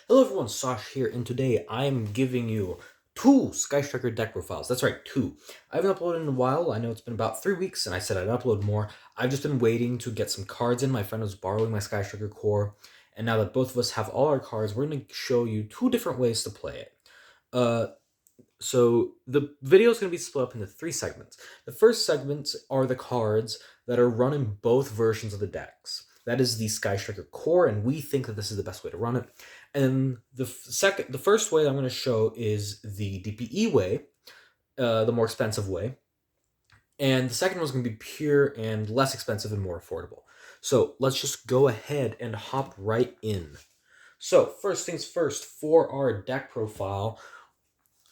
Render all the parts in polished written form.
Hello everyone, Sash here, and today I am giving you two Sky Striker deck profiles. That's right, two. I haven't uploaded in a while. I know it's been about 3 weeks, and I said I'd upload more. I've just been waiting to get some cards in. My friend was borrowing my Sky Striker core, and now that both of us have all our cards, we're going to show you two different ways to play it. So the video is going to be split up into three segments. The first segments are the cards that are run in both versions of the decks. That is the Sky Striker core, and we think that this is the best way to run it. And the first way that I'm going to show is the DPE way, the more expensive way. And the second one is going to be pure and less expensive and more affordable. So let's just go ahead and hop right in. So first things first, for our deck profile,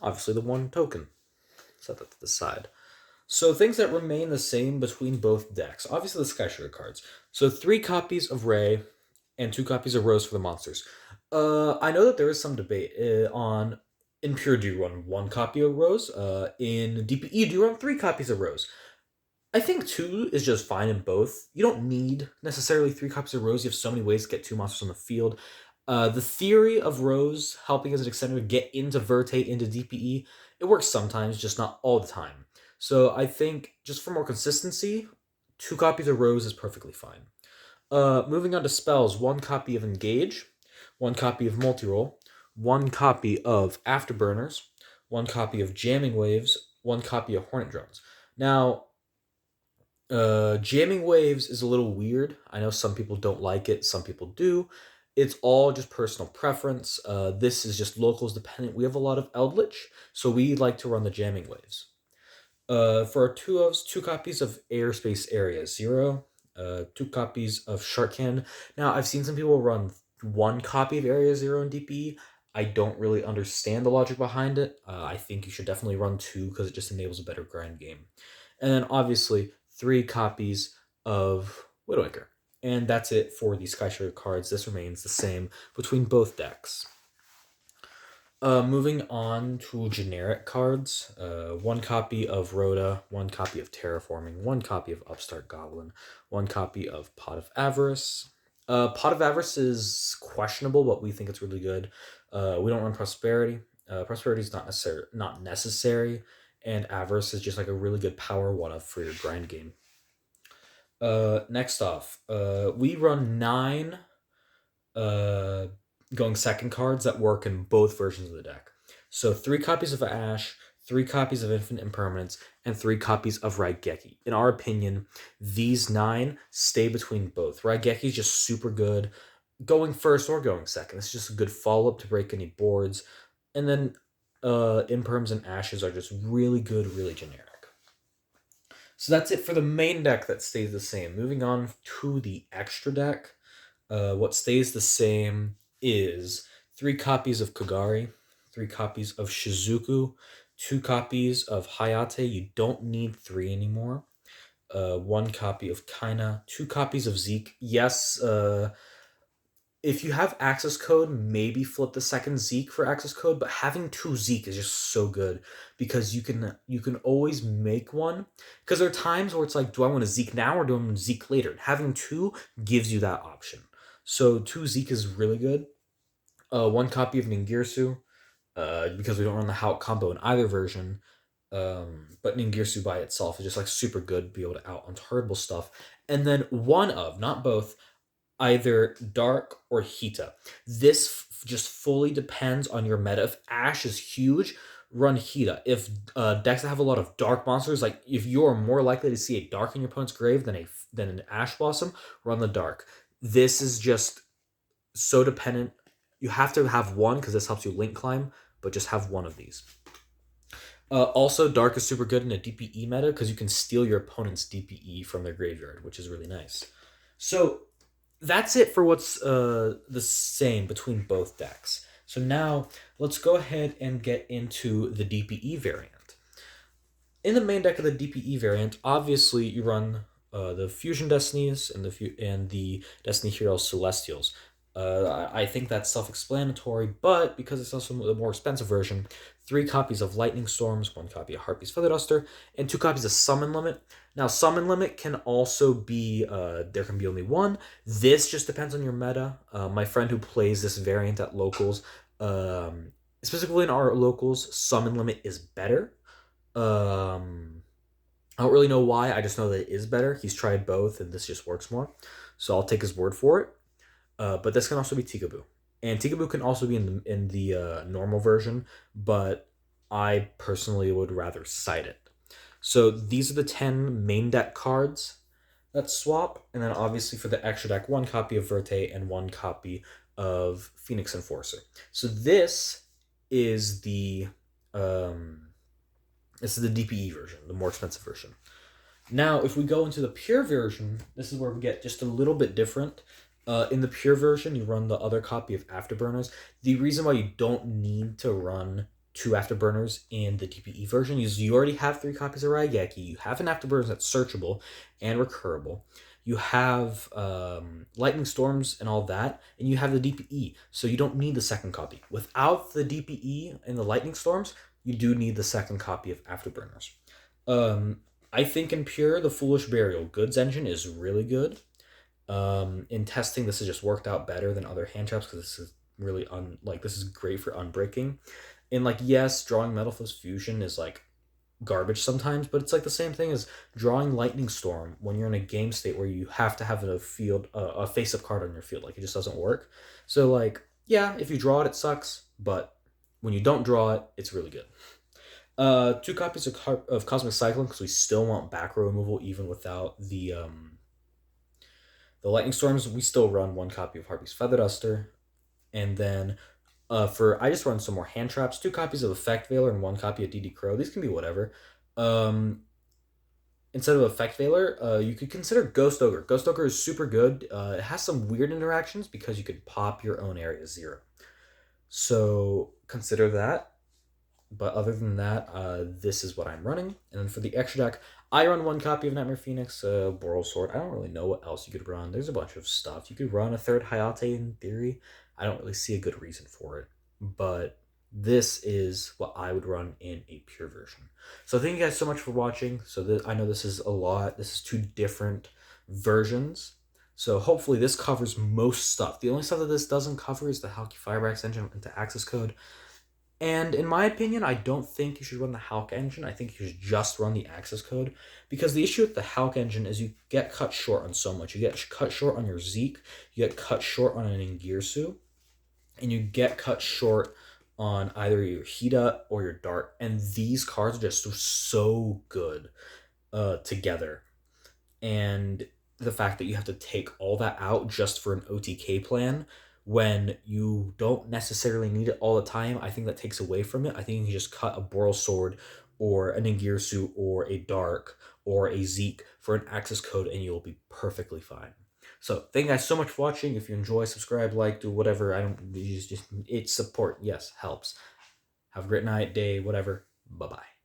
obviously the one token. Set that to the side. So things that remain the same between both decks. Obviously the Sky Sugar cards. So 3 copies of Raye and 2 copies of Rose for the monsters. I know that there is some debate on in Pure, do you run 1 copy of Rose? In DPE, do you run 3 copies of Rose? I think 2 is just fine in both. You don't need necessarily 3 copies of Rose. You have so many ways to get 2 monsters on the field. The theory of Rose helping as an extender to get into Vertate into DPE, it works sometimes, just not all the time. So I think just for more consistency, 2 copies of Rose is perfectly fine. Moving on to spells, 1 copy of Engage, 1 copy of Multi-Roll, 1 copy of Afterburners, 1 copy of Jamming Waves, 1 copy of Hornet Drones. Now, Jamming Waves is a little weird. I know some people don't like it, some people do. It's all just personal preference. This is just locals dependent. We have a lot of Eldritch, so we like to run the Jamming Waves. For our 2 ofs, 2 copies of Airspace Area 0, 2 copies of Shark Cannon. Now, I've seen some people run 1 copy of Area 0 in DPE. I don't really understand the logic behind it. I think you should definitely run 2 because it just enables a better grind game. And then, obviously, 3 copies of Widowmaker. And that's it for the Sky Sugar cards. This remains the same between both decks. Moving on to generic cards, 1 copy of Rhoda, 1 copy of Terraforming, 1 copy of Upstart Goblin, 1 copy of Pot of Avarice. Pot of Avarice is questionable, but we think it's really good. We don't run Prosperity. Prosperity is not necessary, and Avarice is just like a really good power 1-up for your grind game. Next off, we run 9 going second cards that work in both versions of the deck. So 3 copies of Ash, 3 copies of Infinite Impermanence, and 3 copies of Raigeki. In our opinion, these 9 stay between both. Raigeki is just super good, going first or going second. It's just a good follow-up to break any boards. And then Imperms and Ashes are just really good, really generic. So that's it for the main deck that stays the same. Moving on to the extra deck. What stays the same is 3 copies of Kagari, 3 copies of Shizuku, 2 copies of Hayate. You don't need 3 anymore. 1 copy of Kaina, 2 copies of Zeke. Yes, if you have access code, maybe flip the second Zeke for access code, but having 2 Zeke is just so good because you can always make one. Because there are times where it's like, do I want to Zeke now or do I want to Zeke later? And having 2 gives you that option. So 2 Zeke is really good. 1 copy of Ningirsu, because we don't run the Hout combo in either version. But Ningirsu by itself is just like super good, be able to out untargetable stuff. And then 1 of, not both, either Dark or Hita. This just fully depends on your meta. If Ash is huge, run Hita. If decks that have a lot of Dark monsters, like if you're more likely to see a Dark in your opponent's grave than an Ash Blossom, run the Dark. This is just so dependent. You have to have 1 because this helps you link climb, but just have 1 of these. Also, Dark is super good in a DPE meta because you can steal your opponent's DPE from their graveyard, which is really nice. So that's it for what's the same between both decks. So now let's go ahead and get into the DPE variant. In the main deck of the DPE variant, obviously you run the Fusion Destinies and the Destiny Heroes Celestials. I think that's self-explanatory, but because it's also the more expensive version, 3 copies of Lightning Storms, 1 copy of Harpy's Feather Duster, and 2 copies of Summon Limit. Now, Summon Limit can also be, there can be only one. This just depends on your meta. My friend who plays this variant at locals, specifically in our locals, Summon Limit is better. I don't really know why. I just know that it is better. He's tried both, and this just works more. So I'll take his word for it. But this can also be Tikaboo, and Tikaboo can also be in the normal version. But I personally would rather cite it. So these are the 10 main deck cards that swap, and then obviously for the extra deck, 1 copy of Verte and 1 copy of Phoenix Enforcer. So is the um, this is the DPE version, the more expensive version. Now, if we go into the pure version, this is where we get just a little bit different. In the pure version, you run the other copy of Afterburners. The reason why you don't need to run 2 Afterburners in the DPE version is you already have 3 copies of Raye. You have an Afterburners that's searchable and recurable. You have Lightning Storms and all that, and you have the DPE, so you don't need the second copy. Without the DPE and the Lightning Storms, you do need the second copy of Afterburners. I think in pure, the Foolish Burial Goods engine is really good. In testing, this has just worked out better than other hand traps because this is really this is great for unbreaking. And yes, drawing Metal Fist Fusion is garbage sometimes, but it's the same thing as drawing Lightning Storm when you're in a game state where you have to have a face-up card on your field. It just doesn't work. So yeah, if you draw it, it sucks, but when you don't draw it, it's really good. 2 copies of Cosmic Cyclone because we still want back row removal even without the Lightning Storms. We still run 1 copy of Harpy's Feather Duster, and then I just run some more hand traps. 2 copies of Effect Veiler and 1 copy of DD Crow. These can be whatever. Instead of Effect Veiler, you could consider Ghost Ogre. Ghost Ogre is super good. It has some weird interactions because you could pop your own area 0. So consider that. But other than that, this is what I'm running. And then for the extra deck, I run 1 copy of Nightmare Phoenix, Boral Sword. I don't really know what else you could run. There's a bunch of stuff. You could run a 3rd Hayate in theory. I don't really see a good reason for it. But this is what I would run in a pure version. So thank you guys so much for watching. So I know this is a lot. This is 2 different versions. So hopefully this covers most stuff. The only stuff that this doesn't cover is the Halki Firebrax engine into access code. And in my opinion, I don't think you should run the Hulk engine. I think you should just run the access code. Because the issue with the Hulk engine is you get cut short on so much. You get cut short on your Zeke, you get cut short on an Ingirsu, and you get cut short on either your Hida or your Dart. And these cards are just so good together. And the fact that you have to take all that out just for an OTK plan when you don't necessarily need it all the time, I think that takes away from it. I think you can just cut a Boral Sword or an Ingirsu or a Dark or a Zeke for an access code and you'll be perfectly fine. So thank you guys so much for watching. If you enjoy, subscribe, like, do whatever. It's support. Yes, helps. Have a great night, day, whatever. Bye-bye.